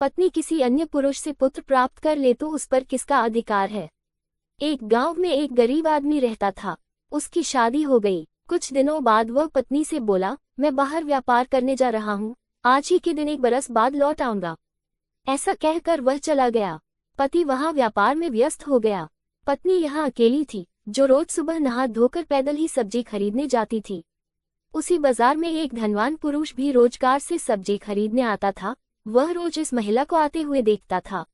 पत्नी किसी अन्य पुरुष से पुत्र प्राप्त कर ले तो उस पर किसका अधिकार है। एक गांव में एक गरीब आदमी रहता था। उसकी शादी हो गई। कुछ दिनों बाद वह पत्नी से बोला, मैं बाहर व्यापार करने जा रहा हूँ, आज ही के दिन 1 बरस बाद लौट आऊंगा। ऐसा कहकर वह चला गया। पति वहां व्यापार में व्यस्त हो गया। पत्नी यहाँ अकेली थी, जो रोज सुबह नहा धोकर पैदल ही सब्जी खरीदने जाती थी। उसी बाजार में एक धनवान पुरुष भी रोजगार से सब्जी खरीदने आता था। वह रोज इस महिला को आते हुए देखता था।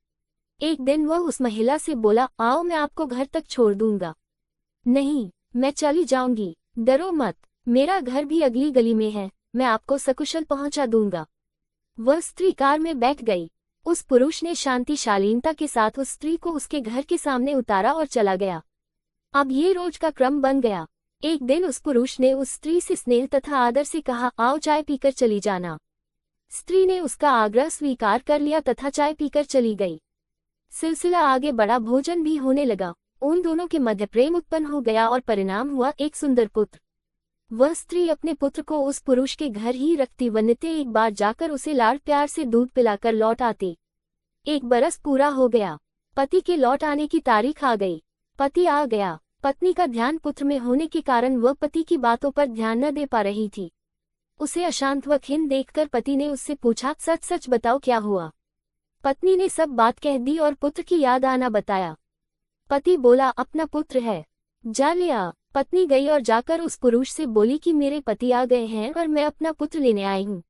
एक दिन वह उस महिला से बोला, आओ मैं आपको घर तक छोड़ दूंगा। नहीं, मैं चली जाऊंगी, डरो मत, मेरा घर भी अगली गली में है, मैं आपको सकुशल पहुंचा दूंगा। वह स्त्री कार में बैठ गई। उस पुरुष ने शांति शालीनता के साथ उस स्त्री को उसके घर के सामने उतारा और चला गया। अब ये रोज का क्रम बन गया। एक दिन उस पुरुष ने उस स्त्री से स्नेह तथा आदर से कहा, आओ चाय पीकर चली जाना। स्त्री ने उसका आग्रह स्वीकार कर लिया तथा चाय पीकर चली गई। सिलसिला आगे बढ़ा, भोजन भी होने लगा। उन दोनों के मध्य प्रेम उत्पन्न हो गया और परिणाम हुआ एक सुंदर पुत्र। वह स्त्री अपने पुत्र को उस पुरुष के घर ही रखती व नित्य एक बार जाकर उसे लाड़ प्यार से दूध पिलाकर लौट आती। 1 बरस पूरा हो गया। पति के लौट आने की तारीख आ गई। पति आ गया। पत्नी का ध्यान पुत्र में होने के कारण वह पति की बातों पर ध्यान न दे पा रही थी। उसे अशांत व खिन्न देखकर पति ने उससे पूछा, सच सच बताओ क्या हुआ। पत्नी ने सब बात कह दी और पुत्र की याद आना बताया। पति बोला, अपना पुत्र है, जा ले आ। पत्नी गई और जाकर उस पुरुष से बोली कि मेरे पति आ गए हैं और मैं अपना पुत्र लेने आई हूँ।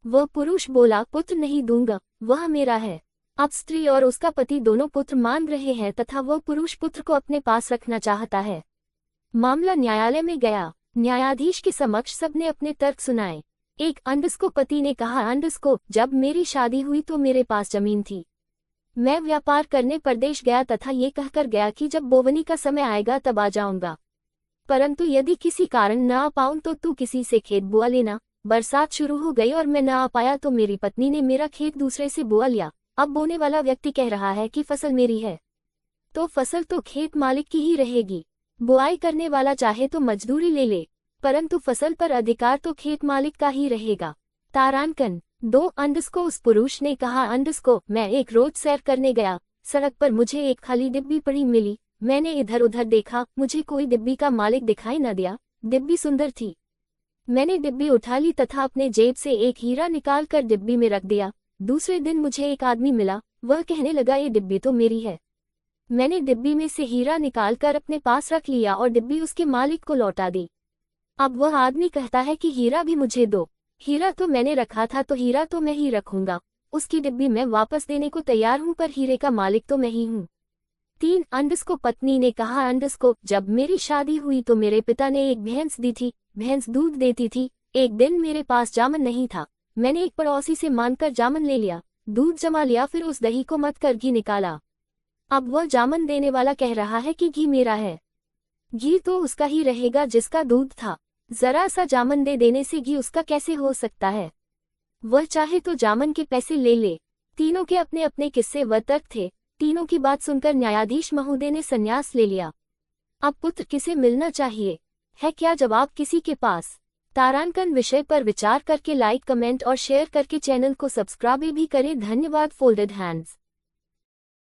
वह पुरुष बोला, पुत्र नहीं दूंगा, वह मेरा है। अब स्त्री और उसका पति दोनों पुत्र मान रहे हैं तथा वह पुरुष पुत्र को अपने पास रखना चाहता है। मामला न्यायालय में गया। न्यायाधीश के समक्ष सबने अपने तर्क सुनाए। एक अंडस को पति ने कहा, अंडस को, जब मेरी शादी हुई तो मेरे पास जमीन थी। मैं व्यापार करने परदेश गया तथा ये कहकर गया कि जब बोवनी का समय आएगा तब आ जाऊंगा, परंतु यदि किसी कारण न आ पाऊं तो तू किसी से खेत बुआ लेना। बरसात शुरू हो गई और मैं न आ पाया तो मेरी पत्नी ने मेरा खेत दूसरे से बुआ लिया। अब बोने वाला व्यक्ति कह रहा है कि फसल मेरी है, तो फसल तो खेत मालिक की ही रहेगी। बुआई करने वाला चाहे तो मजदूरी ले ले, परंतु फसल पर अधिकार तो खेत मालिक का ही रहेगा। तारांकन 2 अंडस को उस पुरुष ने कहा, अंडस को, मैं एक रोज सैर करने गया। सड़क पर मुझे एक खाली डिब्बी पड़ी मिली। मैंने इधर उधर देखा, मुझे कोई डिब्बी का मालिक दिखाई न दिया। डिब्बी सुंदर थी। मैंने डिब्बी उठा ली तथा अपने जेब से एक हीरा निकाल कर डिब्बी में रख दिया। दूसरे दिन मुझे एक आदमी मिला। वह कहने लगा, ये डिब्बी तो मेरी है। मैंने डिब्बी में से हीरा निकालकर अपने पास रख लिया और डिब्बी उसके मालिक को लौटा दी। अब वह आदमी कहता है कि हीरा भी मुझे दो। हीरा तो मैंने रखा था तो हीरा तो मैं ही रखूंगा। उसकी डिब्बी मैं वापस देने को तैयार हूं, पर हीरे का मालिक तो मैं ही हूं। 3 अंडस को पत्नी ने कहा, अंडस को, जब मेरी शादी हुई तो मेरे पिता ने एक भैंस दी थी। भैंस दूध देती थी। एक दिन मेरे पास जामन नहीं था। मैंने एक पड़ोसी से मांगकर जामन ले लिया, दूध जमा लिया, फिर उस दही को मथ कर घी निकाला। अब वह जामन देने वाला कह रहा है कि घी मेरा है। घी तो उसका ही रहेगा जिसका दूध था। जरा सा जामन दे देने से घी उसका कैसे हो सकता है। वह चाहे तो जामन के पैसे ले ले। तीनों के अपने अपने किस्से व तर्क थे। तीनों की बात सुनकर न्यायाधीश महोदय ने संन्यास ले लिया। अब पुत्र किसे मिलना चाहिए, है क्या जवाब किसी के पास? तारांकन विषय पर विचार करके लाइक, कमेंट और शेयर करके चैनल को सब्सक्राइब भी करें। धन्यवाद। Folded hands.